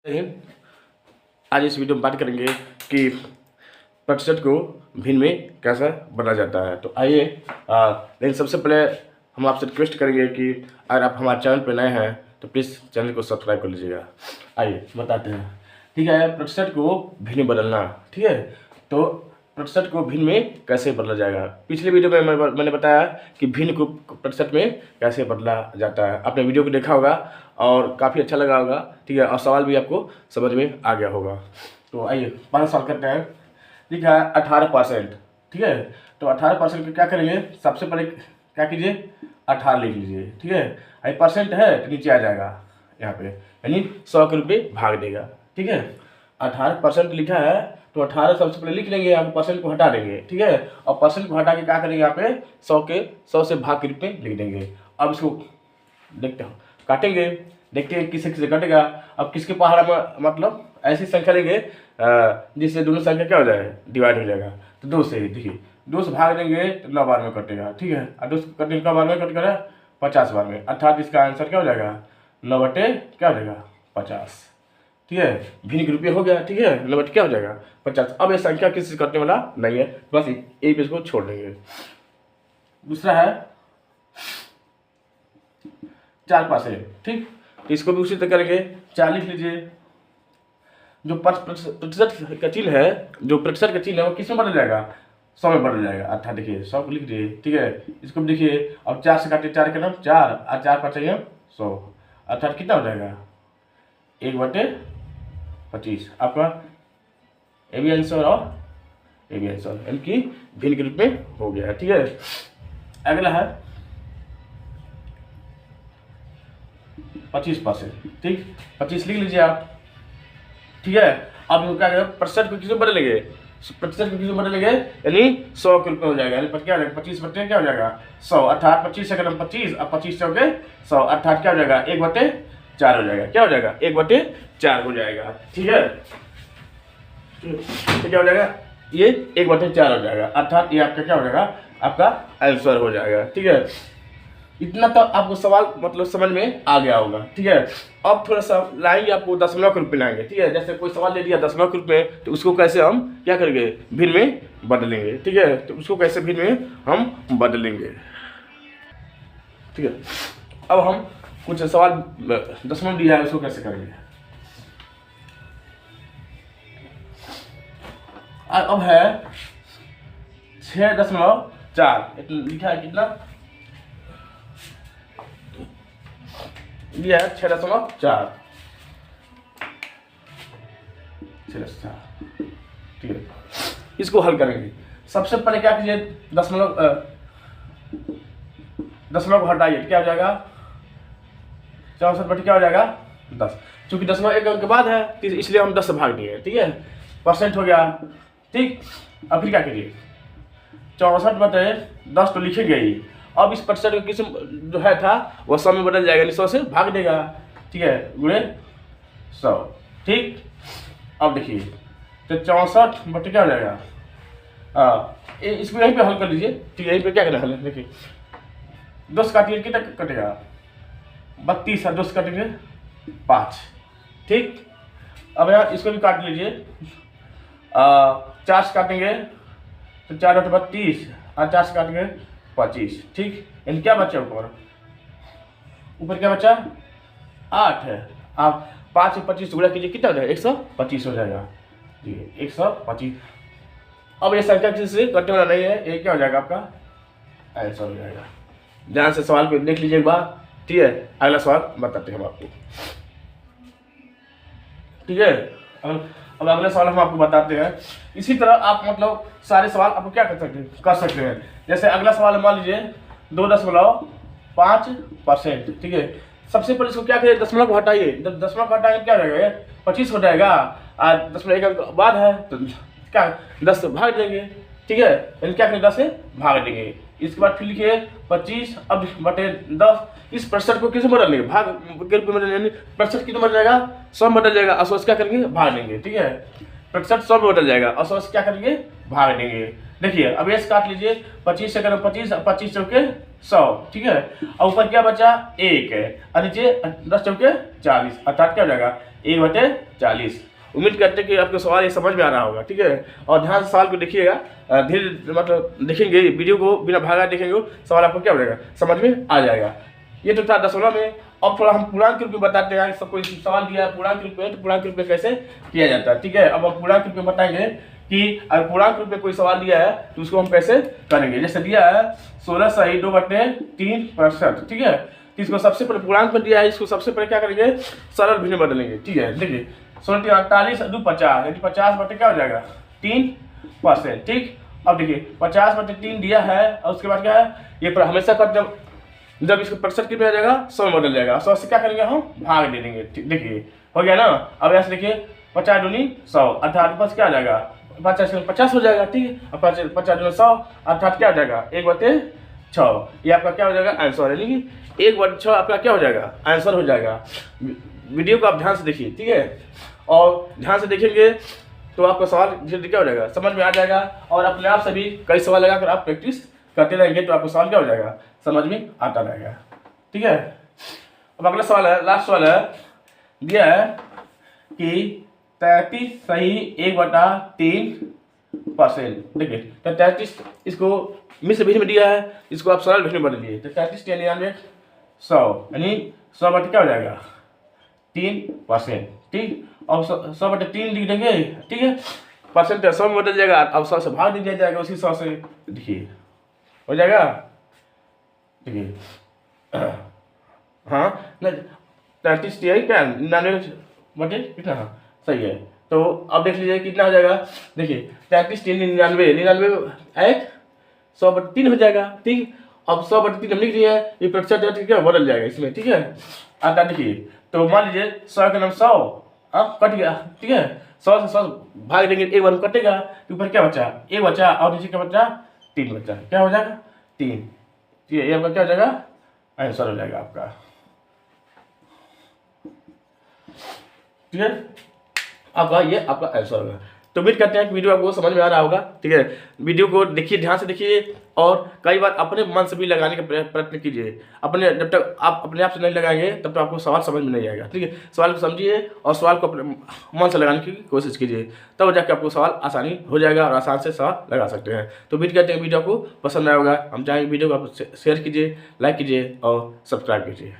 हिंद। आज इस वीडियो में बात करेंगे कि प्रतिशत को भिन्न में कैसे बदला जाता है। तो आइए, लेकिन सबसे पहले हम आपसे रिक्वेस्ट करेंगे कि अगर आप हमारे चैनल पर नए हैं तो प्लीज़ चैनल को सब्सक्राइब कर लीजिएगा। आइए बताते हैं। ठीक है, प्रतिशत को भिन्न में बदलना। ठीक है, तो प्रतिशत को भिन्न में कैसे बदला जाएगा। पिछले वीडियो में मैंने बताया कि भिन्न को प्रतिशत में कैसे बदला जाता है। आपने वीडियो को देखा होगा और काफ़ी अच्छा लगा होगा। ठीक है, और सवाल भी आपको समझ में आ गया होगा। तो आइए पहला सवाल करते हैं। ठीक है, 18%। ठीक है, तो 18% को क्या करेंगे, सबसे पहले क्या कीजिए, 18 लिख लीजिए। ठीक है, ये परसेंट है तो नीचे आ जाएगा यहाँ पे, यानी 100 के रुपये भाग देगा। ठीक है, 18% लिखा है तो 18 सबसे पहले लिख लेंगे, यहाँ परसेंट को हटा देंगे। ठीक है, और परसेंट को हटा के क्या करेंगे, यहाँ पे 100 से भाग के रूप में लिख देंगे। अब इसको देखते हो, काटेंगे, देखते हैं किससे किससे कटेगा। अब किसके पहाड़ में, मतलब ऐसी संख्या लेंगे जिससे दोनों संख्या क्या हो जाए, डिवाइड हो जाएगा। तो 2 से, देखिए 2 से भाग देंगे तो 9 बार में कटेगा। ठीक है, और 2 से कटेगा बार में कटेगा 50 बार में, अर्थात इसका आंसर क्या हो जाएगा, 9 बटे क्या हो जाएगा, 50। ठीक है, भिन्न रुपये हो गया। ठीक है, 9 बटे क्या हो जाएगा, 50। अब ये संख्या किसी से कटने वाला नहीं है, बस यही पे इसको छोड़ देंगे। दूसरा है 4%। ठीक, तो इसको भी उसी तरह करेंगे, 4 लिख लीजिए। जो प्रतिशत का चिन्ह है, जो प्रतिशत का चिन्ह है वो किस में बदल जाएगा, 100 में बदल जाएगा। अर्थात देखिए 100 को लिख दिए। ठीक है, इसको भी देखिए, अब 4 से काटिए, 4 के नाम 4 और 4 पर चाहिए 100, अर्थात कितना हो जाएगा, 1/25। आपका ए भी आंसर और ए भी आंसर, यानी कि भिन्न के रूप में हो गया है। ठीक है, अगला है 25%। ठीक, 25 लिख लीजिए आप। ठीक है, अब क्या करें, प्रतिशत को किसमें बदलेंगे, प्रतिशत को किसमें बदलेंगे, यानी 100 के रूप में हो जाएगा। यानी क्या हो जाएगा, 25 बटे क्या हो जाएगा, 100, अर्थात 25 से कदम 25 और 25 से हो गए 100, अर्थात क्या हो जाएगा, 1/4 हो जाएगा। क्या हो जाएगा, 1/4 हो जाएगा। ठीक है, तो क्या हो जाएगा, ये 1/4 हो जाएगा, अर्थात ये आपका क्या हो जाएगा, आपका आंसर हो जाएगा। ठीक है, इतना तो आपको सवाल मतलब समझ में आ गया होगा। ठीक है, अब थोड़ा सा लाएंगे, आपको दशमलव के रूप में लाएंगे। ठीक है, जैसे कोई सवाल दे दिया दशमलव के रूप में, तो उसको कैसे हम क्या करेंगे, भिन्न में बदलेंगे। ठीक है, तो उसको कैसे भिन्न में हम बदलेंगे। ठीक है, अब हम कुछ सवाल दशमलव दिया है उसको कैसे करेंगे। अब है 6.4 लिखा है, कितना दिया है, 6.4। ठीक है, इसको हल करेंगे। सबसे पहले क्या कीजिए, दशमलव को हटाइए, क्या हो जाएगा, 64 बटे क्या हो जाएगा, 10। चूंकि दशमलव एक अंक के बाद है इसलिए हम 10 से भाग दिए। ठीक है, परसेंट हो गया। ठीक, अब फिर क्या कीजिए, 64 बटे 10 तो लिखेंगे ही। अब इस प्रतिशत का किस्म जो है था वो 100 में बदल जाएगा, 100 से भाग देगा। ठीक है, गुणे 100। ठीक, अब देखिए, तो 64 बटे क्या हो जाएगा, इसको यहीं पे हल कर लीजिए। ठीक है, यहीं पे क्या करना है, देखिए 10 काटिए, कितना कटेगा, 32 और 10 काटेंगे 5। ठीक, अब यहाँ इसको भी काट लीजिए, 4 से काटेंगे तो 4 बटे 32 और 4 से काटेंगे 25। ठीक, यानी क्या बचा, ऊपर क्या बचा, 8 है। आप 5 से 25 गुणा कीजिए, कितना हो जाएगा, 125 हो जाएगा। जी, 125। अब ये संख्या किसी से कटने वाला नहीं है, ये क्या हो जाएगा, आपका आंसर हो जाएगा। ध्यान से सवाल को देख लीजिए एक बार। ठीक है, अगला सवाल बताते हैं हम आपको। ठीक है, अब अगले सवाल हम आपको बताते हैं। इसी तरह आप मतलब सारे सवाल आपको क्या कर सकते हैं। जैसे अगला सवाल मान लीजिए 2.5%। ठीक है, सबसे पहले इसको क्या करिए, दशमलव को हटाइए, दशमलव को हटाएंगे क्या हो जाएगा, 25 हो जाएगा, और दशमलव एक अंक बाद है तो क्या 10 से भाग देंगे। ठीक है, यानी क्या करेंगे, 10 से भाग देंगे। इसके बाद फिर लिखिए 25 अब बटे 10। इस प्रतिशत को किस में बदल लेंगे, भाग के रूप में बदल, यानी प्रतिशत कितना बदल जाएगा, 100 में बदल जाएगा, और 100 क्या करेंगे, भाग देंगे। ठीक है, प्रतिशत 100 में बदल जाएगा और 100 क्या करेंगे, भाग देंगे। देखिए अब ये काट लीजिए, 25 से करें 25 और 25 चौके 100। ठीक है, और ऊपर क्या बचा, 1 है, और नीचे 10 चौके 40, अर्थात क्या हो जाएगा, 1/40। उम्मीद करते हैं कि आपको सवाल ये समझ में आ रहा होगा, ठीक है। और ध्यान से सवाल को देखिएगा, धीरे मतलब देखेंगे वीडियो को, बिना भागा देखेंगे सवाल आपको क्या हो जाएगा, समझ में आ जाएगा। ये तो था 10वां में। अब थोड़ा हम पूर्णांक के रूप में बताते हैं। सब कोई सवाल दिया है पूर्णांक के रूप में, तो पूर्णांक के रूप में कैसे किया जाता है, ठीक है। अब हम पूर्णांक के रूप में बताएंगे कि अगर पूर्णांक के रूप में कोई सवाल दिया है तो उसको हम कैसे करेंगे। जैसे दिया है 16 सही 2/3 ठीक है। तो इसको सबसे पहले पूर्णांक में दिया है, इसको सबसे पहले क्या करेंगे, सरल भिन्न बदलेंगे, ठीक है। देखिए 16×48 = 50, यानी 50 बटे क्या हो जाएगा 3%, ठीक। अब देखिए 50/3 दिया है और उसके बाद क्या है, ये पर हमेशा का जब इसको प्रतिशत कितना आ जाएगा 100 में बदल जाएगा। 100 से क्या करेंगे हम भाग दे देंगे, देखिए हो गया ना। अब ऐसे देखिए 50 दूनी 100 अर्थात बस क्या आ जाएगा 50 हो जाएगा, ठीक है। अब 50 दूनी 100 अर्थात क्या हो जाएगा 1/6। ये आपका क्या हो जाएगा आंसर, यानी कि 1/6 आपका क्या हो जाएगा आंसर हो जाएगा। वीडियो को आप ध्यान से देखिए, ठीक है। और ध्यान से देखेंगे तो आपका सवाल धीरे क्या हो जाएगा समझ में आ जाएगा। और अपने आप से भी कई सवाल लगाकर आप प्रैक्टिस करते रहेंगे तो आपको सवाल क्या हो जाएगा समझ में आता रहेगा, ठीक है। अब अगला सवाल है, लास्ट सवाल है, दिया है कि 33 सही 1/3%। देखिए तो 33 इसको मिश्र भिन्न में दिया है, इसको आप सरल भिन्न में बदलिए। तो 33 के 99 100, यानी 100 बटे क्या हो जाएगा 3%, ठीक। अब 100/3 लिख देंगे, ठीक है। परसेंट 100 में बदल जाएगा, अब 100 से भाग दिया जाएगा उसी 100 से, देखिए हो जाएगा, देखिए हाँ 33 क्या 99 बटे कितना, हाँ सही है। तो अब देख लीजिए कितना हो जाएगा, देखिए 33 99 एक 100/3 हो जाएगा, ठीक। अब 100/3 हम लिख दिए, ये प्रतिशत क्या बदल जाएगा इसमें, ठीक है। आता देखिए तो मान लीजिए 100 का नाम 100 अब कट गया, ठीक है। 100 से 100 भाग देंगे, एक बार कटेगा, ऊपर क्या बचा 1 बचा और नीचे क्या बचा 3 बचा, क्या हो जाएगा 3, ठीक है। ये आपका क्या हो जाएगा आंसर हो जाएगा आपका, ठीक है। आपका ये आपका आंसर होगा। तो उम्मीद करते हैं कि वीडियो आपको समझ में आ रहा होगा, ठीक है। वीडियो को देखिए, ध्यान से देखिए और कई बार अपने मन से भी लगाने का प्रयत्न कीजिए। अपने जब तक आप अपने आप से नहीं लगाएंगे तब तक आपको सवाल समझ में नहीं आएगा, ठीक है। सवाल को समझिए और सवाल को अपने मन से लगाने की कोशिश कीजिए, तब जाकर आपको सवाल आसानी हो जाएगा और आसान से सवाल लगा सकते हैं। तो उम्मीद करते हैं वीडियो को पसंद आया होगा। हम चाहेंगे वीडियो को आप शेयर कीजिए, लाइक कीजिए और सब्सक्राइब कीजिए।